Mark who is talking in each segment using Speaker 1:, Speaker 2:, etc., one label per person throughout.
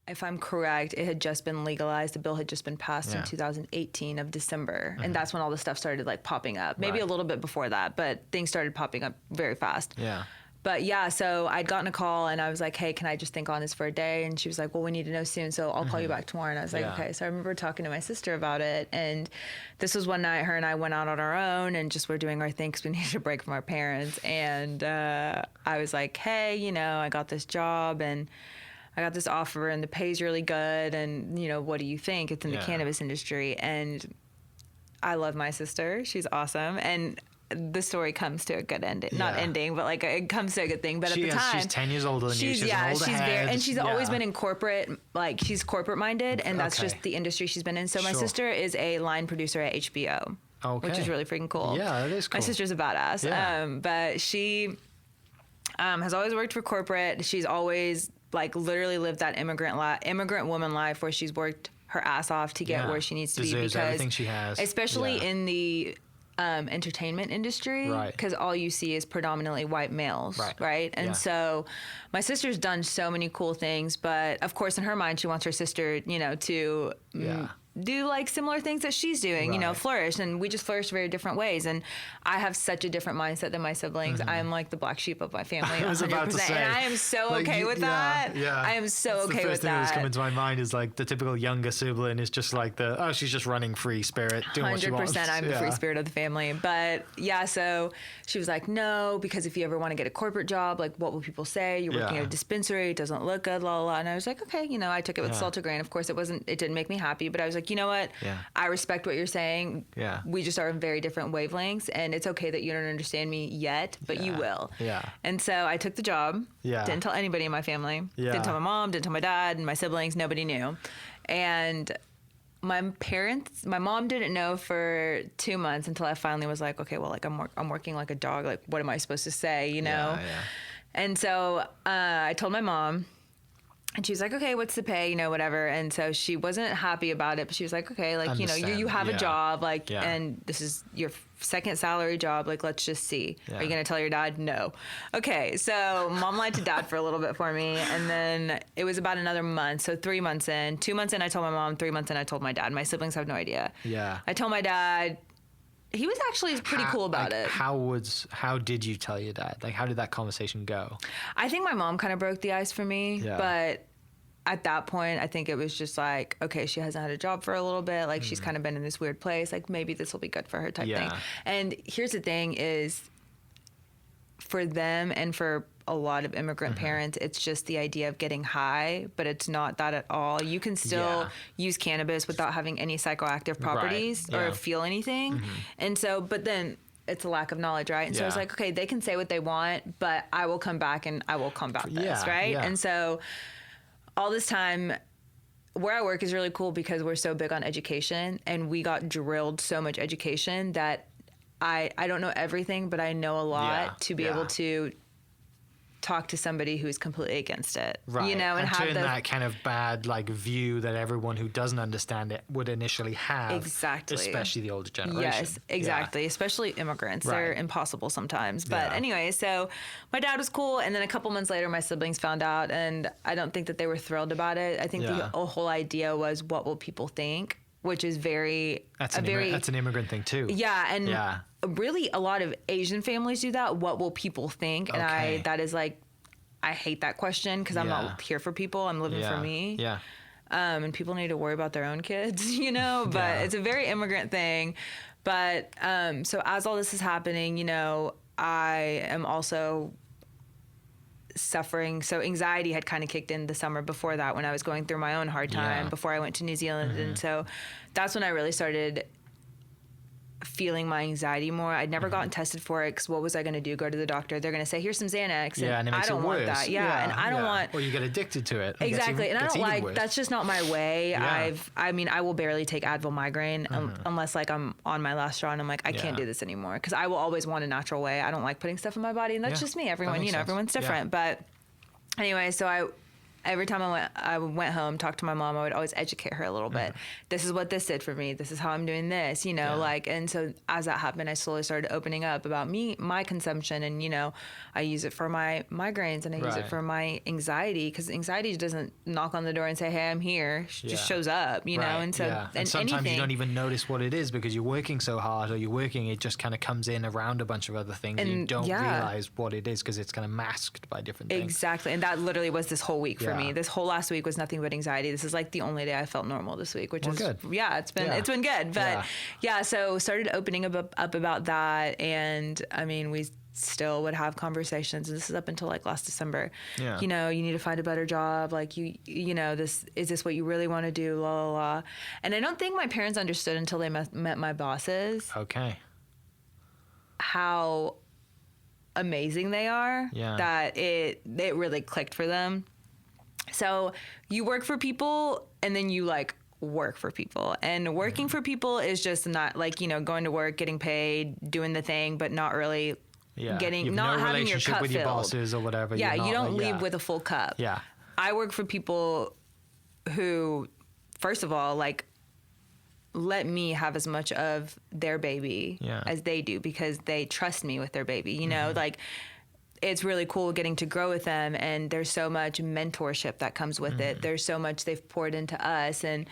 Speaker 1: if I'm correct, it had just been legalized. The bill had just been passed in 2018 of December. And that's when all the stuff started like popping up. Maybe a little bit before that, but things started popping up very fast.
Speaker 2: Yeah.
Speaker 1: But yeah, so I'd gotten a call and I was like, hey, can I just think on this for a day? And she was like, well, we need to know soon, so I'll call you back tomorrow. And I was like, okay. So I remember talking to my sister about it. And this was one night her and I went out on our own and just were doing our thing because we needed a break from our parents. And I was like, hey, you know, I got this job and I got this offer and the pay's really good. And, you know, what do you think? It's in the cannabis industry. And I love my sister. She's awesome. And the story comes to a good ending, not ending, but like it comes to a good thing. But at the time,
Speaker 2: she's 10 years older than you. She's an older head.
Speaker 1: and she's always been in corporate, like she's corporate minded, and that's just the industry she's been in. So my sister is a line producer at HBO, which is really freaking cool.
Speaker 2: Yeah, that is cool.
Speaker 1: My sister's a badass.
Speaker 2: Yeah.
Speaker 1: But she has always worked for corporate. She's always like literally lived that immigrant woman life where she's worked her ass off to get where she needs to be, because
Speaker 2: everything she has,
Speaker 1: especially in the entertainment industry, because all you see is predominantly white males, right? And so my sister's done so many cool things, but of course in her mind she wants her sister, you know, to do like similar things that she's doing, you know, flourish. And we just flourish very different ways. And I have such a different mindset than my siblings. I'm like the black sheep of my family, 100%.
Speaker 2: I was about to say,
Speaker 1: and I am so
Speaker 2: like,
Speaker 1: okay with that.
Speaker 2: Yeah.
Speaker 1: I am so okay with that.
Speaker 2: The first thing that's come into my mind is like the typical younger sibling is just like she's just running free spirit, doing what she wants.
Speaker 1: 100% I'm the free spirit of the family. But yeah, so she was like, no, because if you ever want to get a corporate job, like what will people say? You're working at a dispensary, it doesn't look good, la la la. And I was like, okay, you know, I took it with salt of grain. Of course it didn't make me happy, but I was like, you know what? I respect what you're saying. Yeah. We just are in very different wavelengths, and it's okay that you don't understand me yet, but you will. Yeah. And so I took the job. Yeah. Didn't tell anybody in my family. Yeah. Didn't tell my mom, didn't tell my dad and my siblings. Nobody knew. And my mom didn't know for 2 months until I finally was like, okay, well, like I'm working like a dog. Like, what am I supposed to say, you know? Yeah. And so I told my mom. And she was like, okay, what's the pay, you know, whatever. And so she wasn't happy about it, but she was like, okay, like, you know, you have a job, like, and this is your second salary job. Like, let's just see. Are you going to tell your dad? No. Okay. So mom lied to dad for a little bit for me. And then it was about another month. So 3 months in, 2 months in, I told my mom, 3 months in, I told my dad. My siblings have no idea. Yeah. I told my dad. He was actually pretty cool about it.
Speaker 2: How did you tell your dad? Like, how did that conversation go?
Speaker 1: I think my mom kind of broke the ice for me. Yeah. But at that point, I think it was just like, okay, she hasn't had a job for a little bit. Like, she's kind of been in this weird place. Like, maybe this will be good for her type thing. And here's the thing is, for them and for a lot of immigrant parents, it's just the idea of getting high, but it's not that at all. You can still use cannabis without having any psychoactive properties or feel anything. And so, but then it's a lack of knowledge, right? And so I was like, okay, they can say what they want, but I will come back and I will combat this, right? Yeah. And so all this time, where I work is really cool because we're so big on education, and we got drilled so much education that I don't know everything, but I know a lot to be able to talk to somebody who's completely against it, right? You know, and have
Speaker 2: turn that kind of bad like view that everyone who doesn't understand it would initially have. Exactly. Especially the older generation.
Speaker 1: Yes, exactly. Yeah. Especially immigrants. Right. They're impossible sometimes. But anyway, so my dad was cool, and then a couple months later, my siblings found out, and I don't think that they were thrilled about it. I think the whole idea was, what will people think? Which is that's
Speaker 2: an immigrant thing too.
Speaker 1: Yeah, and really a lot of Asian families do that. What will people think? And I hate that question because I'm not here for people. I'm living for me. Yeah. And people need to worry about their own kids, you know. But it's a very immigrant thing. But so as all this is happening, you know, I am also suffering. So anxiety had kind of kicked in the summer before that, when I was going through my own hard time before I went to New Zealand. And so that's when I really started feeling my anxiety more. I'd never gotten tested for it because what was I going to do? Go to the doctor. They're going to say, here's some Xanax. And
Speaker 2: it makes
Speaker 1: I don't want that. And I don't want.
Speaker 2: Or you get addicted to it.
Speaker 1: Exactly. And I don't like, that's just not my way. I will barely take Advil migraine unless like I'm on my last straw and I'm like, I can't do this anymore. Because I will always want a natural way. I don't like putting stuff in my body. And that's just me. Everyone, you know, everyone's different. But anyway, so I every time I went home, talked to my mom, I would always educate her a little bit. This is what this did for me. This is how I'm doing this, you know, like, and so as that happened, I slowly started opening up about my consumption. And, you know, I use it for my migraines and I use it for my anxiety, because anxiety doesn't knock on the door and say, hey, I'm here. She just shows up, you know? And so,
Speaker 2: and sometimes you don't even notice what it is because you're working so hard, or it just kind of comes in around a bunch of other things and you don't realize what it is because it's kind of masked by different things.
Speaker 1: Exactly. And that literally was this whole week for me. This whole last week was nothing but anxiety. This is like the only day I felt normal this week, which is
Speaker 2: good.
Speaker 1: It's been good. But so started opening up about that. And I mean, we still would have conversations, and this is up until like last December. You know, you need to find a better job. Like you know, is this what you really want to do? La la la. And I don't think my parents understood until they met my bosses.
Speaker 2: Okay.
Speaker 1: How amazing they are. That it really clicked for them. So you work for people, and then you like work for people, and working for people is just not like, you know, going to work, getting paid, doing the thing, but not really getting, not having your cup
Speaker 2: with
Speaker 1: filled.
Speaker 2: Your bosses or whatever.
Speaker 1: Yeah, you don't leave with a full cup.
Speaker 2: Yeah.
Speaker 1: I work for people who, first of all, like, let me have as much of their baby as they do, because they trust me with their baby, you know, like, it's really cool getting to grow with them, and there's so much mentorship that comes with it. There's so much they've poured into us, and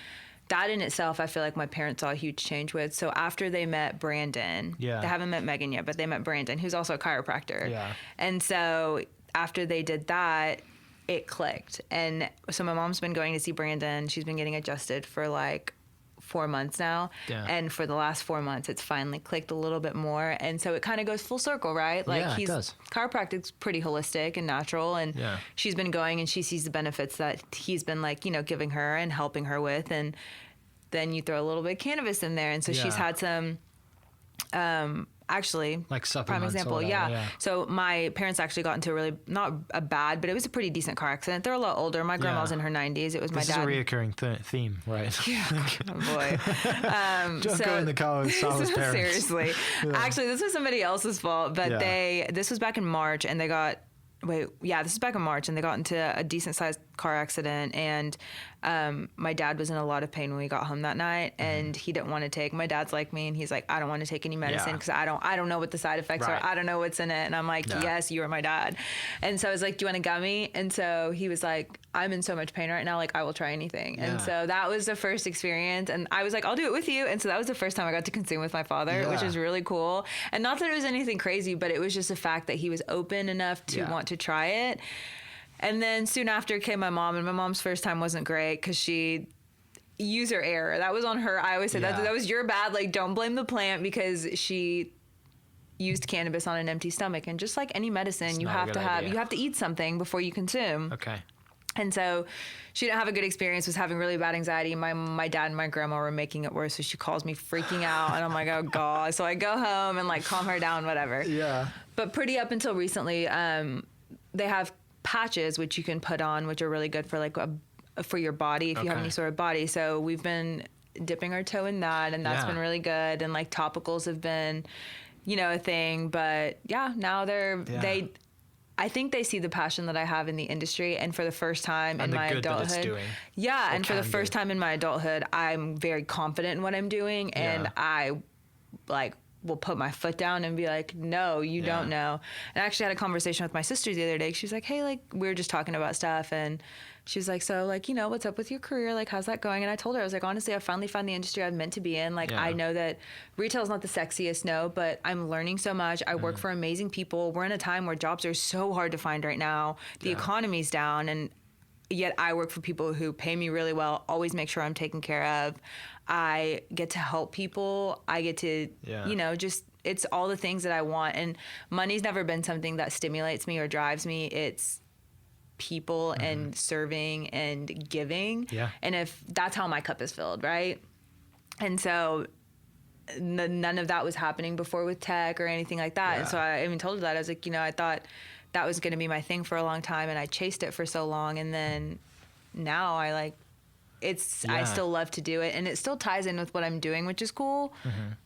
Speaker 1: that in itself, I feel like my parents saw a huge change with. So after they met Brandon, they haven't met Megan yet, but they met Brandon, who's also a chiropractor. And so after they did that, it clicked. And so my mom's been going to see Brandon. She's been getting adjusted for like 4 months now. And for the last 4 months, it's finally clicked a little bit more. And so it kind of goes full circle, right? Like,
Speaker 2: it does.
Speaker 1: Chiropractic's pretty holistic and natural. And she's been going, and she sees the benefits that he's been, like, you know, giving her and helping her with. And then you throw a little bit of cannabis in there. And so she's had some, actually,
Speaker 2: like supplements,
Speaker 1: prime example,
Speaker 2: whatever,
Speaker 1: So my parents actually got into a really, not a bad, but it was a pretty decent car accident. They're a lot older. My grandma's in her 90s. It was my dad.
Speaker 2: This is a reoccurring theme, right?
Speaker 1: Yeah. Oh boy.
Speaker 2: Don't go in the car with Salah's parents.
Speaker 1: Seriously. Actually, this was somebody else's fault, but this was back in March, and they got, this is back in March, and they got into a decent sized car accident, and my dad was in a lot of pain when we got home that night, and he didn't want to take, my dad's like me, and he's like, I don't want to take any medicine because I don't know what the side effects are. I don't know what's in it. And I'm like, yes, you are my dad. And so I was like, do you want a gummy? And so he was like, I'm in so much pain right now, like, I will try anything. And so that was the first experience, and I was like, I'll do it with you. And so that was the first time I got to consume with my father, which is really cool. And not that it was anything crazy, but it was just the fact that he was open enough to want to try it. And then soon after came my mom, and my mom's first time wasn't great because she user error. That was on her. I always say that was your bad. Like, don't blame the plant, because she used cannabis on an empty stomach. And just like any medicine, you have to eat something before you consume.
Speaker 2: Okay.
Speaker 1: And so she didn't have a good experience, was having really bad anxiety. My dad and my grandma were making it worse. So she calls me freaking out, and I'm like, oh God. So I go home and like calm her down, whatever.
Speaker 2: Yeah.
Speaker 1: But pretty up until recently, they have patches which you can put on, which are really good for like for your body if you have any sort of body. So we've been dipping our toe in that, and that's been really good. And like topicals have been, you know, a thing. But now I think they see the passion that I have in the industry, and for the first time in my adulthood, and for the first time in my adulthood, I'm very confident in what I'm doing, and I like will put my foot down and be like, no, you don't know. And I actually had a conversation with my sister the other day. She was like, hey, like, we were just talking about stuff, and she was like, so, like, you know, what's up with your career? Like, how's that going? And I told her, I was like, honestly, I finally found the industry I'm meant to be in. Like, I know that retail is not the sexiest, no, but I'm learning so much. I work for amazing people. We're in a time where jobs are so hard to find right now. The economy's down, and yet I work for people who pay me really well, always make sure I'm taken care of. I get to help people. I get to, you know, just, it's all the things that I want. And money's never been something that stimulates me or drives me. It's people and serving and giving. And if that's how my cup is filled, right? And so none of that was happening before with tech or anything like that. And so I even told her that. I was like, you know, I thought that was going to be my thing for a long time, and I chased it for so long. And then now I like, I still love to do it, and it still ties in with what I'm doing, which is cool,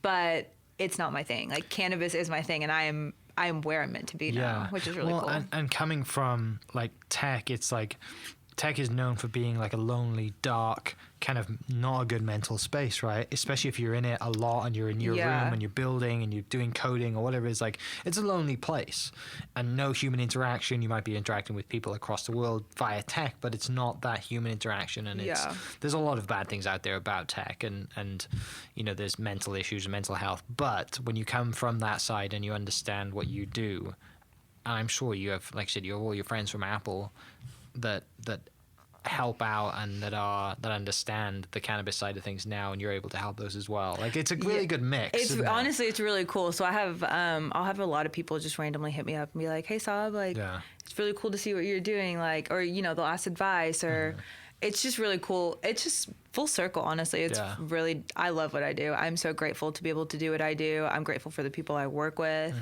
Speaker 1: but it's not my thing. Like, cannabis is my thing, and I am where I'm meant to be now, which is really cool.
Speaker 2: And coming from like tech, it's like tech is known for being like a lonely, dark, kind of not a good mental space, right? Especially if you're in it a lot and you're in your room and you're building and you're doing coding or whatever. It's like, it's a lonely place and no human interaction. You might be interacting with people across the world via tech, but it's not that human interaction. And there's a lot of bad things out there about tech and you know, there's mental issues and mental health. But when you come from that side and you understand what you do, I'm sure you have, like I said, you have all your friends from Apple that help out and that understand the cannabis side of things now, and you're able to help those as well. Like, it's a really good mix.
Speaker 1: It's honestly, it's really cool. So I have I'll have a lot of people just randomly hit me up and be like, hey Sabah, like it's really cool to see what you're doing, like, or you know, they'll ask advice, or it's just really cool. It's just full circle, honestly. It's really, I love what I do. I'm so grateful to be able to do what I do. I'm grateful for the people I work with.